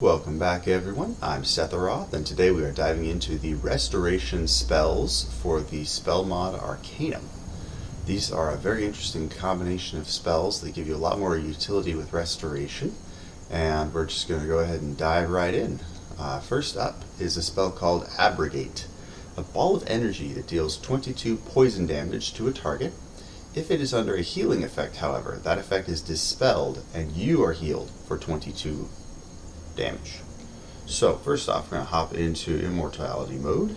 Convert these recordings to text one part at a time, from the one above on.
Welcome back everyone, I'm Setharoth, and today we are diving into the restoration spells for the spell mod Arcanum. These are a very interesting combination of spells that give you a lot more utility with restoration, and we're just going to go ahead and dive right in. First up is a spell called Abrogate, a ball of energy that deals 22 poison damage to a target. If it is under a healing effect, however, that effect is dispelled and you are healed for 22 damage. So first off, we're going to hop into immortality mode,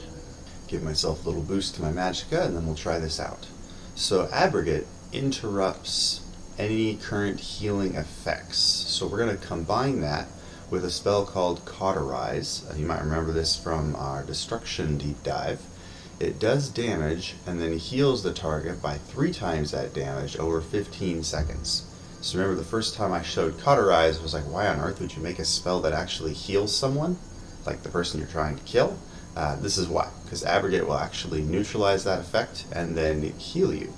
give myself a little boost to my magicka, and then we'll try this out. So Abrogate interrupts any current healing effects. So we're going to combine that with a spell called Cauterize. You might remember this from our Destruction deep dive. It does damage and then heals the target by 3 times that damage over 15 seconds. So remember, the first time I showed Cauterize, I was like, why on earth would you make a spell that actually heals someone, like the person you're trying to kill? This is why, because Abrogate will actually neutralize that effect and then heal you.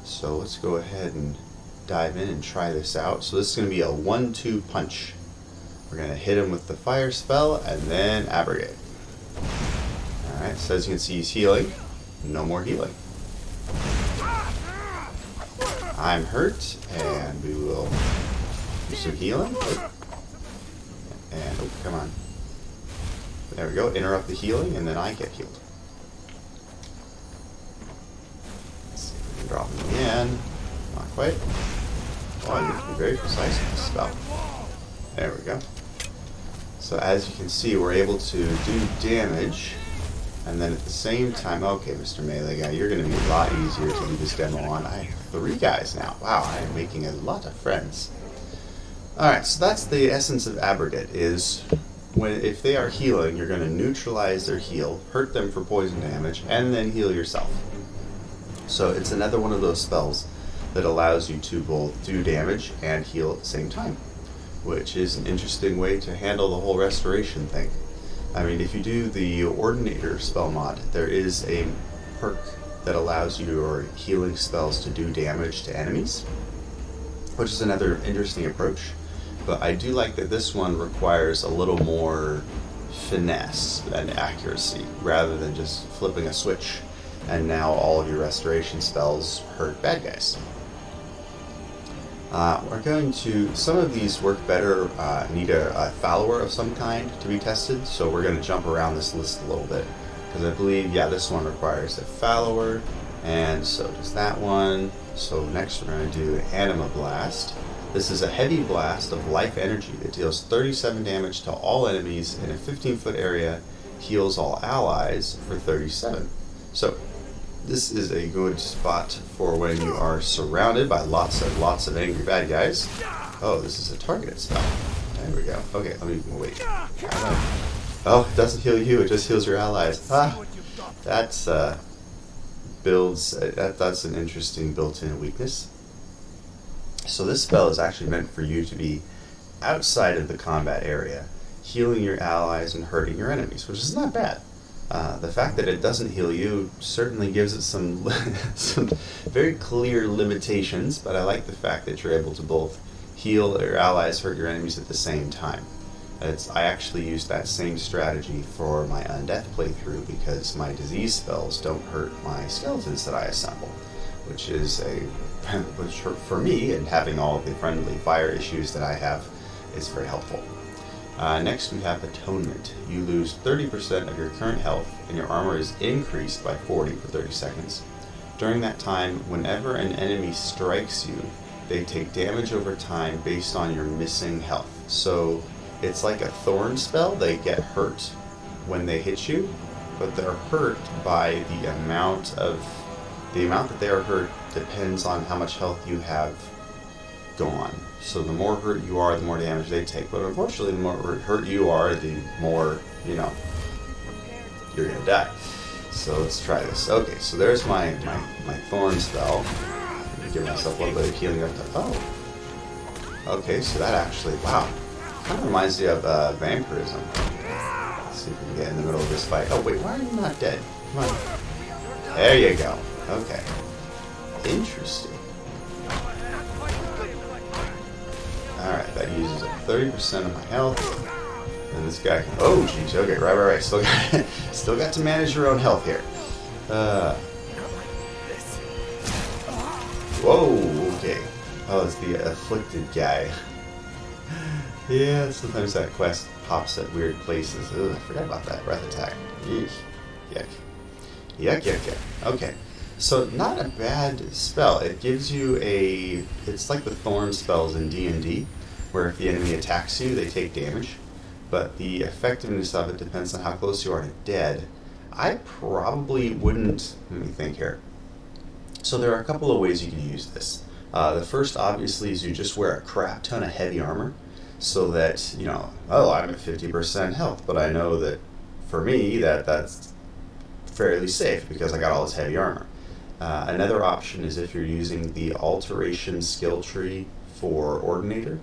So let's go ahead and dive in and try this out. So this is going to be a 1-2 punch. We're going to hit him with the fire spell and then Abrogate. Alright, so as you can see, he's healing. No more healing. I'm hurt, and we will do some healing. And, oh, come on. There we go, interrupt the healing, and then I get healed. Let's see if we can drop him again. Not quite. Oh, I need to be very precise with this spell. There we go. So as you can see, we're able to do damage. And then at the same time, okay, Mr. Melee Guy, you're going to be a lot easier to do this demo on. I have 3 guys now. Wow, I am making a lot of friends. Alright, so that's the essence of Abrogate, is if they are healing, you're going to neutralize their heal, hurt them for poison damage, and then heal yourself. So it's another one of those spells that allows you to both do damage and heal at the same time, which is an interesting way to handle the whole restoration thing. I mean, if you do the Ordinator spell mod, there is a perk that allows your healing spells to do damage to enemies, which is another interesting approach. But I do like that this one requires a little more finesse and accuracy, rather than just flipping a switch and now all of your restoration spells hurt bad guys. We're going to, some of these work better, need a follower of some kind to be tested, so we're going to jump around this list a little bit, because I believe, yeah, this one requires a follower, and so does that one. So next we're going to do Anima Blast. This is a heavy blast of life energy that deals 37 damage to all enemies in a 15-foot area, heals all allies for 37. So this is a good spot for when you are surrounded by lots of angry bad guys. Oh, this is a targeted spell. There we go. Okay, let me wait. Oh, it doesn't heal you, it just heals your allies. Ah, that's that's an interesting built-in weakness. So this spell is actually meant for you to be outside of the combat area, healing your allies and hurting your enemies, which is not bad. The fact that it doesn't heal you certainly gives it some some very clear limitations, but I like the fact that you're able to both heal your allies, hurt your enemies at the same time. I actually used that same strategy for my Undeath playthrough, because my disease spells don't hurt my skeletons that I assemble, which is which for me, and having all of the friendly fire issues that I have, is very helpful. Next we have Atonement. You lose 30% of your current health, and your armor is increased by 40 for 30 seconds. During that time, whenever an enemy strikes you, they take damage over time based on your missing health. So it's like a thorn spell. They get hurt when they hit you, but they're hurt by the amount that they are hurt depends on how much health you have gone. So the more hurt you are, the more damage they take. But unfortunately, the more hurt you are, the more, you're going to die. So let's try this. Okay, so there's my thorn spell. I'm going to give myself a little bit of healing up to... Oh. Okay, so that actually... Wow. Kind of reminds me of vampirism. Let's see if we can get in the middle of this fight. Oh, wait, why are you not dead? Come on. There you go. Okay. Interesting. Alright, that uses up 30% of my health. this guy? Oh, jeez. Okay, right. Still got to manage your own health here. Whoa. Okay. Oh, it's the afflicted guy. Yeah, sometimes that quest pops at weird places. Ugh, I forgot about that. Breath attack. Eesh. Yuck. Okay. So, not a bad spell. It gives you a... It's like the thorn spells in D&D, where if the enemy attacks you, they take damage. But the effectiveness of it depends on how close you are to dead. I probably wouldn't... Let me think here. So there are a couple of ways you can use this. The first, obviously, is you just wear a crap ton of heavy armor, so that, you know, oh, I'm at 50% health, but I know that, for me, that's fairly safe, because I got all this heavy armor. Another option is if you're using the alteration skill tree for Ordinator,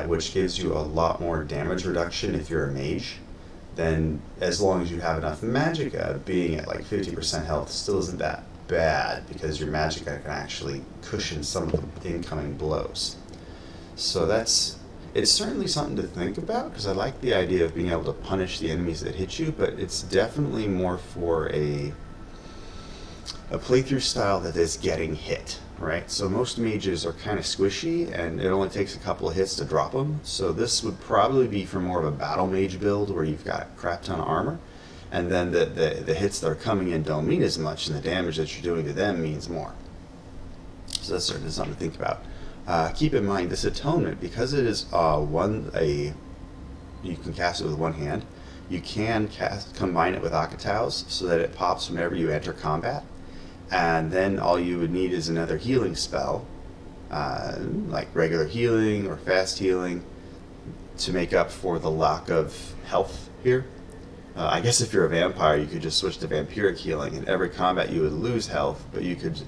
which gives you a lot more damage reduction if you're a mage. Then, as long as you have enough magicka, being at like 50% health still isn't that bad, because your magicka can actually cushion some of the incoming blows. So it's certainly something to think about, because I like the idea of being able to punish the enemies that hit you, but it's definitely more for a playthrough style that is getting hit, right? So most mages are kind of squishy, and it only takes a couple of hits to drop them. So this would probably be for more of a battle mage build, where you've got a crap ton of armor, and then the hits that are coming in don't mean as much, and the damage that you're doing to them means more. So that's certainly something to think about. Keep in mind, this Atonement, because it is you can cast it with one hand, you can combine it with Akatao's, so that it pops whenever you enter combat. And then all you would need is another healing spell, like regular healing or fast healing, to make up for the lack of health here. I guess if you're a vampire, you could just switch to vampiric healing. In every combat you would lose health, but you could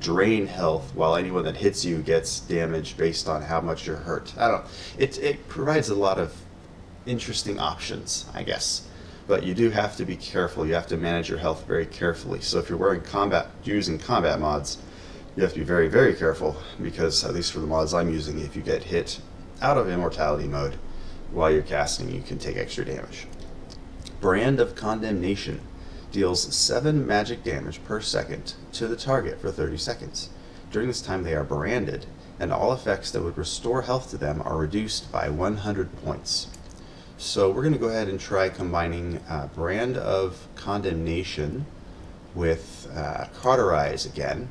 drain health while anyone that hits you gets damage based on how much you're hurt. I don't know. It provides a lot of interesting options, I guess. But you do have to be careful. You have to manage your health very carefully. So if you're using combat mods, you have to be very, very careful, because at least for the mods I'm using, if you get hit out of immortality mode while you're casting, you can take extra damage. Brand of Condemnation deals 7 magic damage per second to the target for 30 seconds. During this time they are branded, and all effects that would restore health to them are reduced by 100 points. So we're going to go ahead and try combining Brand of Condemnation with Cauterize again.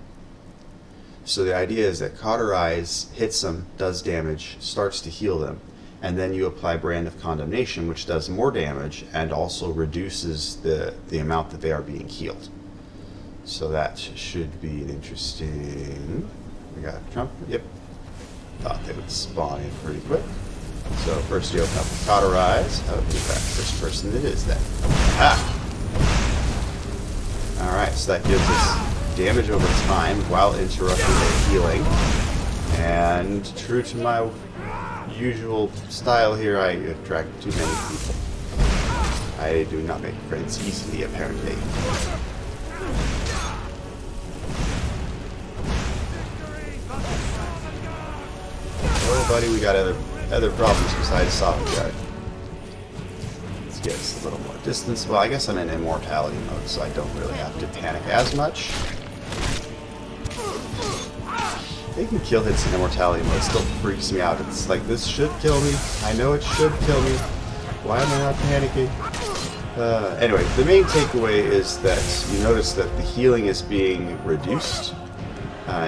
So the idea is that Cauterize hits them, does damage, starts to heal them, and then you apply Brand of Condemnation, which does more damage and also reduces the amount that they are being healed. So that should be an interesting... We got Trump. Yep. Thought they would spawn in pretty quick. So first you open up the Cauterize. Oh, in fact, first person it is then. Ah! Alright, so that gives us damage over time while interrupting the healing. And true to my usual style here, I attract too many people. I do not make friends easily, apparently. Oh, buddy, we got other problems besides Soft. Let's get us a little more distance. Well, I guess I'm in immortality mode, so I don't really have to panic as much. Taking kill hits in immortality mode still freaks me out. It's like, this should kill me. I know it should kill me. Why am I not panicking? Anyway, the main takeaway is that you notice that the healing is being reduced.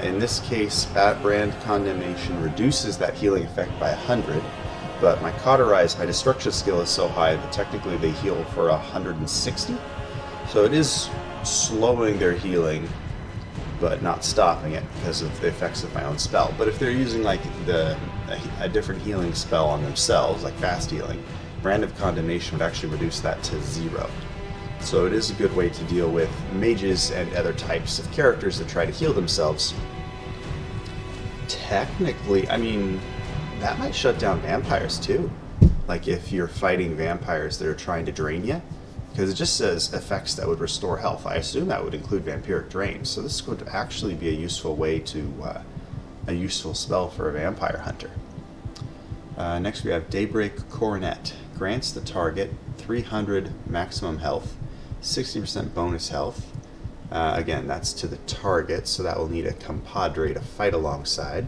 In this case, Brand Condemnation reduces that healing effect by 100, but my Cauterize, my destruction skill is so high that technically they heal for 160. So it is slowing their healing, but not stopping it because of the effects of my own spell. But if they're using like a different healing spell on themselves, like fast healing, Brand of Condemnation would actually reduce that to 0. So it is a good way to deal with mages and other types of characters that try to heal themselves. Technically, I mean, that might shut down vampires too. Like if you're fighting vampires that are trying to drain you. Because it just says effects that would restore health. I assume that would include vampiric drain. So this would actually be a useful way to, a useful spell for a vampire hunter. Next we have Daybreak Coronet. grants the target 300 maximum health, 60% bonus health. Again, that's to the target, so that will need a compadre to fight alongside.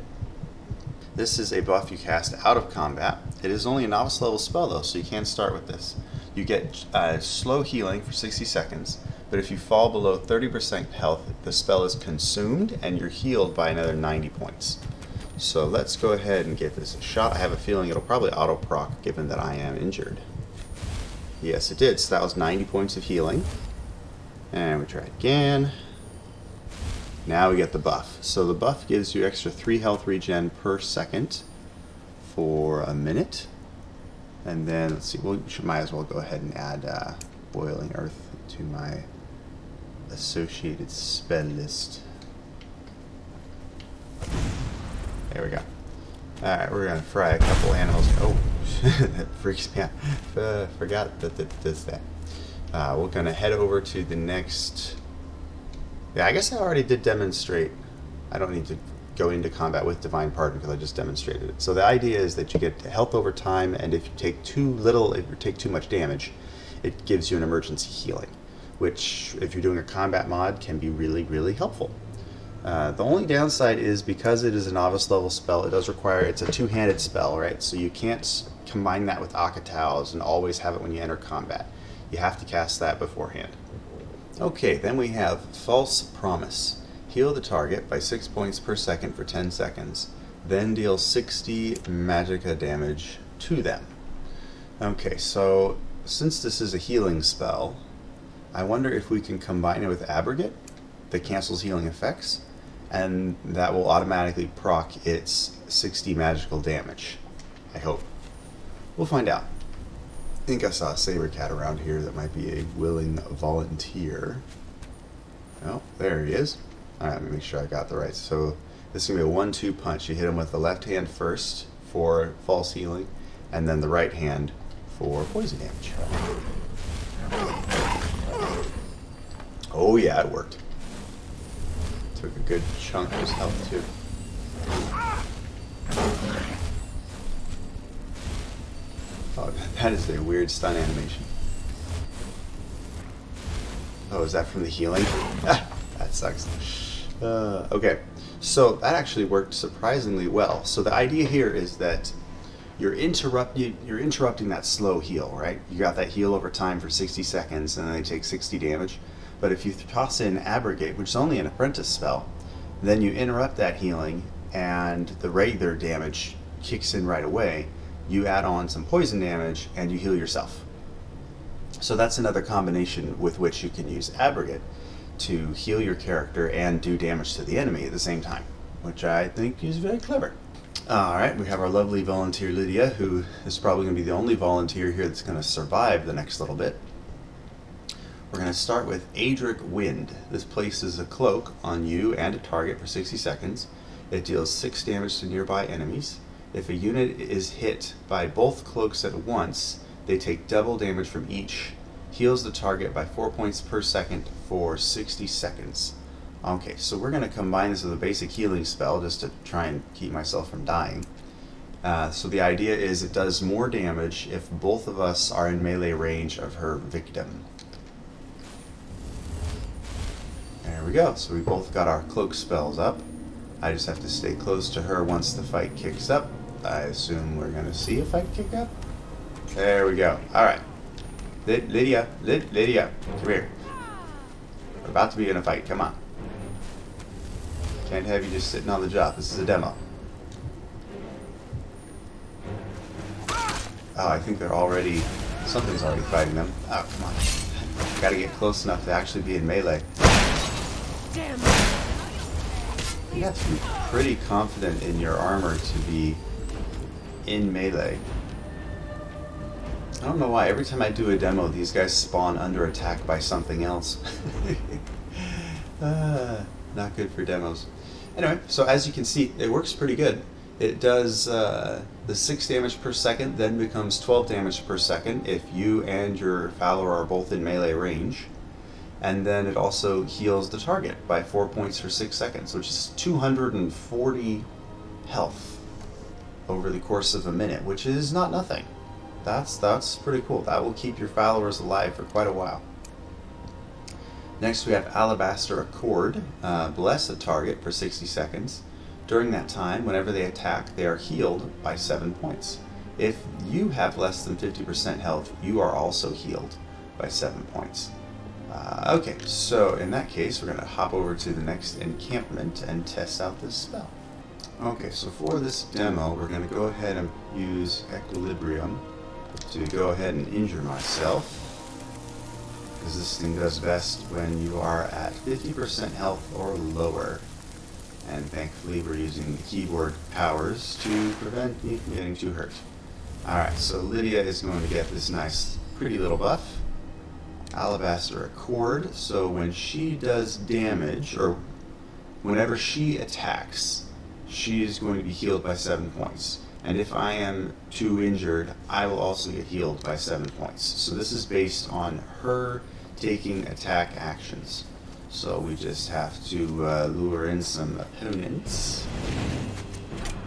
This is a buff you cast out of combat. It is only a novice level spell though, so you can't start with this. You get slow healing for 60 seconds, but if you fall below 30% health, the spell is consumed and you're healed by another 90 points. So let's go ahead and give this a shot. I have a feeling it'll probably auto-proc given that I am injured. Yes, it did. So that was 90 points of healing. And we try again. Now we get the buff. So the buff gives you extra 3 health regen per second for a minute. And then, let's see, might as well go ahead and add Boiling Earth to my associated spell list. There we go. Alright, we're going to fry a couple animals. Oh, that freaks me out. Forgot that it does that. We're going to head over to the next... Yeah, I guess I already did demonstrate. I don't need to go into combat with Divine Pardon because I just demonstrated it. So the idea is that you get health over time, and if you take too little, if you take too much damage, it gives you an emergency healing, which, if you're doing a combat mod, can be really, really helpful. The only downside is because it is a novice level spell, it does require, it's a two-handed spell, right? So you can't combine that with Akataos and always have it when you enter combat. You have to cast that beforehand. Okay, then we have False Promise. Heal the target by 6 points per second for 10 seconds, then deal 60 magicka damage to them. Okay, so since this is a healing spell, I wonder if we can combine it with Abrogate that cancels healing effects, and that will automatically proc its 60 magical damage. I hope. We'll find out. I think I saw a saber cat around here that might be a willing volunteer. Oh, there he is. Alright, let me make sure I got the right. So this is going to be a 1-2 punch. You hit him with the left hand first for false healing, and then the right hand for poison damage. Oh yeah, it worked. Took a good chunk of his health too. Oh, that is a weird stun animation. Oh, is that from the healing? That sucks. Okay, so that actually worked surprisingly well. So the idea here is that you're interrupting that slow heal, right? You got that heal over time for 60 seconds, and then they take 60 damage. But if you toss in Abrogate, which is only an apprentice spell, then you interrupt that healing, and the regular damage kicks in right away. You add on some poison damage, and you heal yourself. So that's another combination with which you can use Abrogate to heal your character and do damage to the enemy at the same time, which I think is very clever. Alright, we have our lovely volunteer Lydia, who is probably going to be the only volunteer here that's going to survive the next little bit. We're going to start with Aedric Wind. This places a cloak on you and a target for 60 seconds. It deals 6 damage to nearby enemies. If a unit is hit by both cloaks at once, they take double damage from each. Heals the target by 4 points per second for 60 seconds. Okay, so we're going to combine this with a basic healing spell just to try and keep myself from dying. So the idea is it does more damage if both of us are in melee range of her victim. There we go. So we both got our cloak spells up. I just have to stay close to her once the fight kicks up. I assume we're going to see a fight kick up. There we go. Alright. Lydia, come here. We're about to be in a fight. Come on. Can't have you just sitting on the job. This is a demo. Oh, I think they're already... Something's already fighting them. Oh, come on. Gotta get close enough to actually be in melee. Damn. You have to be pretty confident in your armor to be in melee. I don't know why. Every time I do a demo, these guys spawn under attack by something else. Not good for demos. Anyway, so as you can see, it works pretty good. It does the 6 damage per second, then becomes 12 damage per second if you and your Fowler are both in melee range. And then it also heals the target by 4 points for 6 seconds, which is 240 health over the course of a minute, which is not nothing. that's pretty cool. That will keep your followers alive for quite a while. Next we have Alabaster Accord. Bless a target for 60 seconds. During that time, whenever they attack, they are healed by 7 points. If you have less than 50% health, you are also healed by 7 points. Okay, so in that case, we're going to hop over to the next encampment and test out this spell. Okay, so for this demo, we're going to go ahead and use Equilibrium to go ahead and injure myself, because this thing does best when you are at 50% health or lower. And thankfully we're using the keyboard powers to prevent me from getting too hurt. Alright, so Lydia is going to get this nice pretty little buff. Alabaster Accord, so when she does damage, or whenever she attacks, she is going to be healed by 7 points. And if I am too injured, I will also get healed by 7 points. So this is based on her taking attack actions. So we just have to lure in some opponents,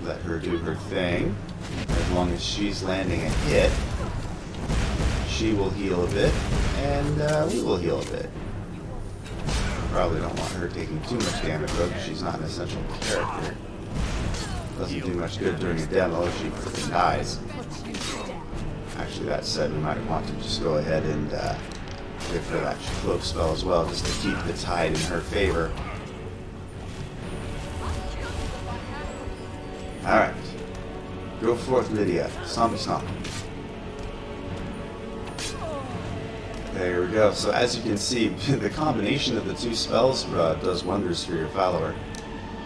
let her do her thing. As long as she's landing a hit, she will heal a bit, and we will heal a bit. Probably don't want her taking too much damage though, because she's not an essential character. Doesn't do much good during a demo if she freaking dies. Actually, that said, we might want to just go ahead and give her that cloak spell as well, just to keep the tide in her favor. Alright. Go forth, Lydia. Stomp stomp. There we go. So as you can see, the combination of the two spells does wonders for your follower.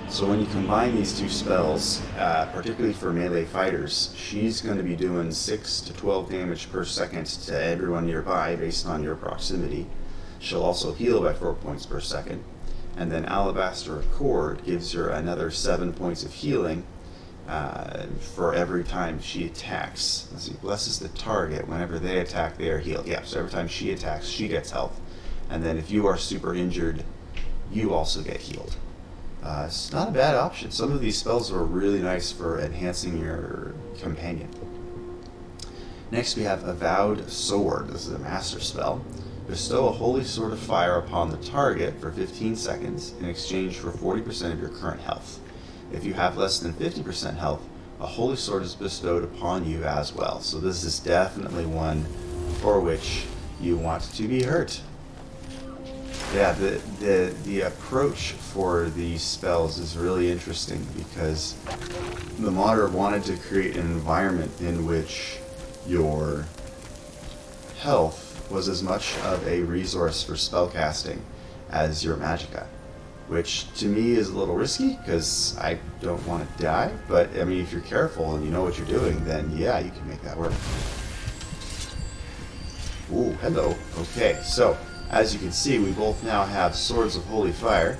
So when you combine these two spells, particularly for melee fighters, she's going to be doing 6 to 12 damage per second to everyone nearby based on your proximity. She'll also heal by 4 points per second. And then Alabaster Accord gives her another 7 points of healing for every time she attacks. Let's see, blesses the target. Whenever they attack, they are healed. Yeah, so every time she attacks, she gets health. And then if you are super injured, you also get healed. It's not a bad option. Some of these spells are really nice for enhancing your companion. Next we have Avowed Sword. This is a master spell. Bestow a holy sword of fire upon the target for 15 seconds in exchange for 40% of your current health. If you have less than 50% health, a holy sword is bestowed upon you as well. So this is definitely one for which you want to be hurt. Yeah, the approach for these spells is really interesting because the modder wanted to create an environment in which your health was as much of a resource for spellcasting as your magicka, which to me is a little risky because I don't want to die, but I mean if you're careful and you know what you're doing, then yeah, you can make that work. Ooh, hello. Okay, so as you can see, we both now have Swords of Holy Fire.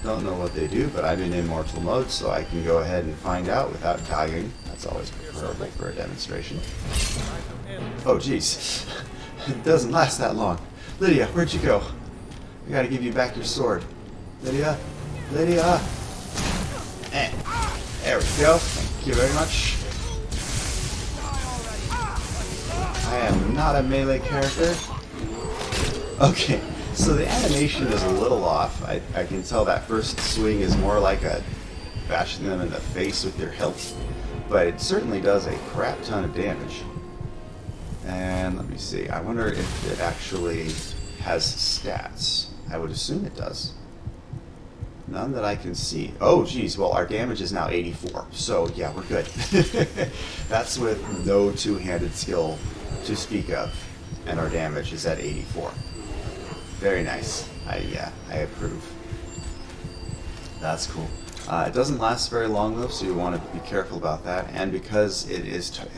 Don't know what they do, but I'm in immortal mode, so I can go ahead and find out without dying. That's always preferable for a demonstration. Oh, jeez. It doesn't last that long. Lydia, where'd you go? I gotta give you back your sword. Lydia? Lydia? There we go. Thank you very much. I am not a melee character. Okay, so the animation is a little off. I can tell that first swing is more like a bashing them in the face with your hilt, but it certainly does a crap ton of damage. And let me see, I wonder if it actually has stats. I would assume it does. None that I can see. Oh, geez, well, our damage is now 84, so yeah, we're good. That's with no two-handed skill to speak of, and our damage is at 84. Very nice. I approve. That's cool. It doesn't last very long though, so you want to be careful about that. And because it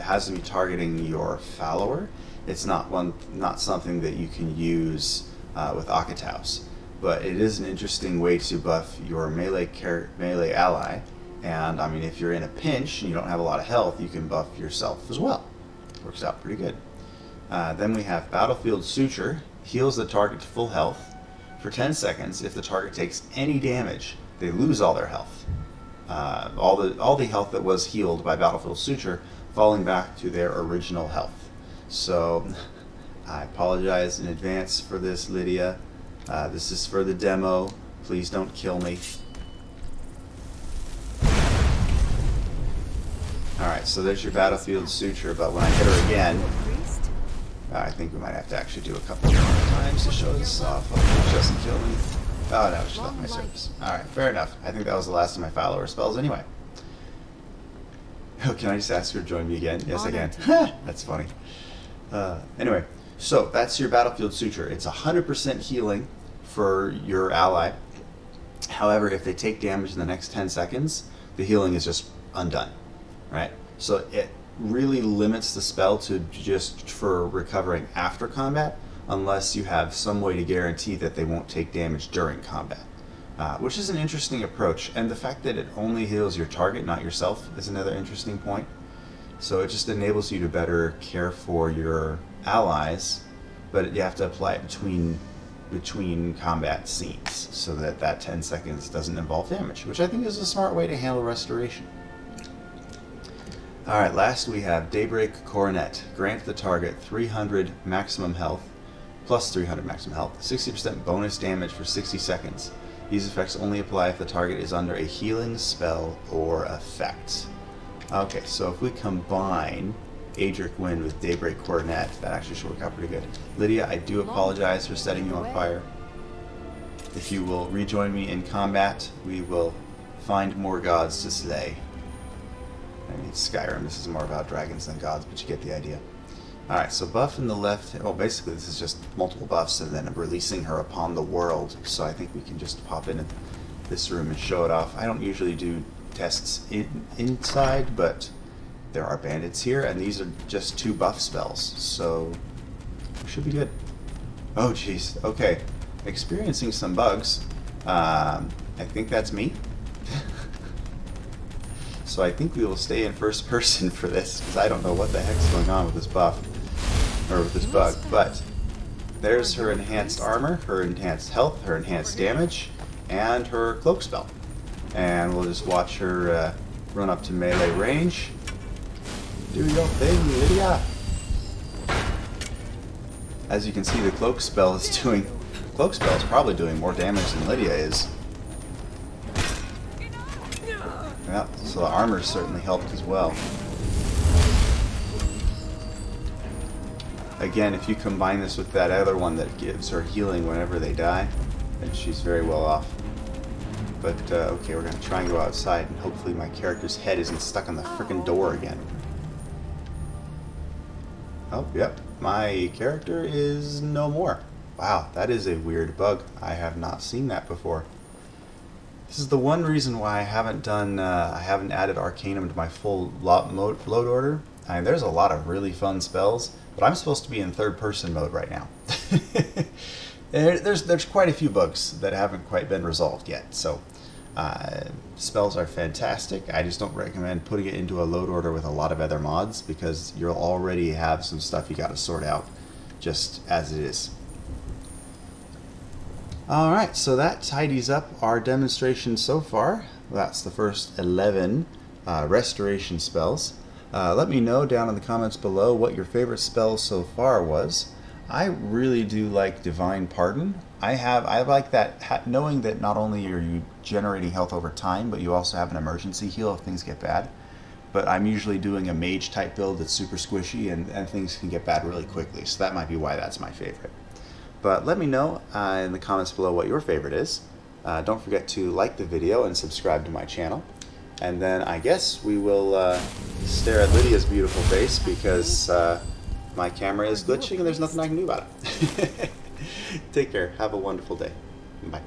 has to be targeting your follower, it's not something that you can use with Akataus. But it is an interesting way to buff your melee ally. And I mean, if you're in a pinch and you don't have a lot of health, you can buff yourself as well. Works out pretty good. Then we have Battlefield Suture. Heals the target to full health for 10 seconds. If the target takes any damage, they lose all their health. All the health that was healed by Battlefield Suture falling back to their original health. So I apologize in advance for this, Lydia. This is for the demo. Please don't kill me. Alright, so there's your battlefield suture, but when I hit her again, I think we might have to actually do a couple more times to show this off. Hopefully she doesn't kill me. Oh no, she left my service. Alright, fair enough. I think that was the last of my follower spells anyway. Oh, can I just ask her to join me again? Yes, I can. That's funny. Anyway, so that's your battlefield suture. It's 100% healing for your ally. However, if they take damage in the next 10 seconds, the healing is just undone. Right? So it really limits the spell to just for recovering after combat, unless you have some way to guarantee that they won't take damage during combat. Which is an interesting approach, and the fact that it only heals your target, not yourself, is another interesting point. So it just enables you to better care for your allies, but you have to apply it between combat scenes, so that that 10 seconds doesn't involve damage, which I think is a smart way to handle restoration. Alright, last we have Daybreak Coronet. Grant the target 300 maximum health, plus 300 maximum health, 60% bonus damage for 60 seconds. These effects only apply if the target is under a healing spell or effect. Okay, so if we combine Aedric Wind with Daybreak Coronet, that actually should work out pretty good. Lydia, I do apologize for setting you on fire. If you will rejoin me in combat, we will find more gods to slay. I mean, Skyrim, this is more about dragons than gods, but you get the idea. Alright, so buff in the left, oh, basically this is just multiple buffs and then releasing her upon the world, so I think we can just pop in this room and show it off. I don't usually do tests inside, but there are bandits here, and these are just 2 buff spells, so we should be good. Oh jeez, okay, experiencing some bugs. I think that's me. So I think we will stay in first person for this, because I don't know what the heck's going on with this buff, or with this bug. But there's her enhanced armor, her enhanced health, her enhanced damage, and her cloak spell. And we'll just watch her run up to melee range. Do your thing, Lydia! As you can see, the cloak spell is probably doing more damage than Lydia is. Yep, so the armor certainly helped as well. Again, if you combine this with that other one that gives her healing whenever they die, then she's very well off. But, okay, we're going to try and go outside, and hopefully my character's head isn't stuck on the frickin' door again. Oh, yep, my character is no more. Wow, that is a weird bug. I have not seen that before. This is the one reason why I haven't added Arcanum to my full load order. I mean, there's a lot of really fun spells, but I'm supposed to be in third-person mode right now. There's quite a few bugs that haven't quite been resolved yet, so spells are fantastic. I just don't recommend putting it into a load order with a lot of other mods, because you'll already have some stuff you got to sort out just as it is. Alright, so that tidies up our demonstration so far. That's the first 11 restoration spells. Let me know down in the comments below what your favorite spell so far was. I really do like Divine Pardon. I like that, knowing that not only are you generating health over time, but you also have an emergency heal if things get bad. But I'm usually doing a mage type build that's super squishy, and things can get bad really quickly, so that might be why that's my favorite. But let me know in the comments below what your favorite is. Don't forget to like the video and subscribe to my channel. And then I guess we will stare at Lydia's beautiful face, because my camera is glitching and there's nothing I can do about it. Take care. Have a wonderful day. Bye.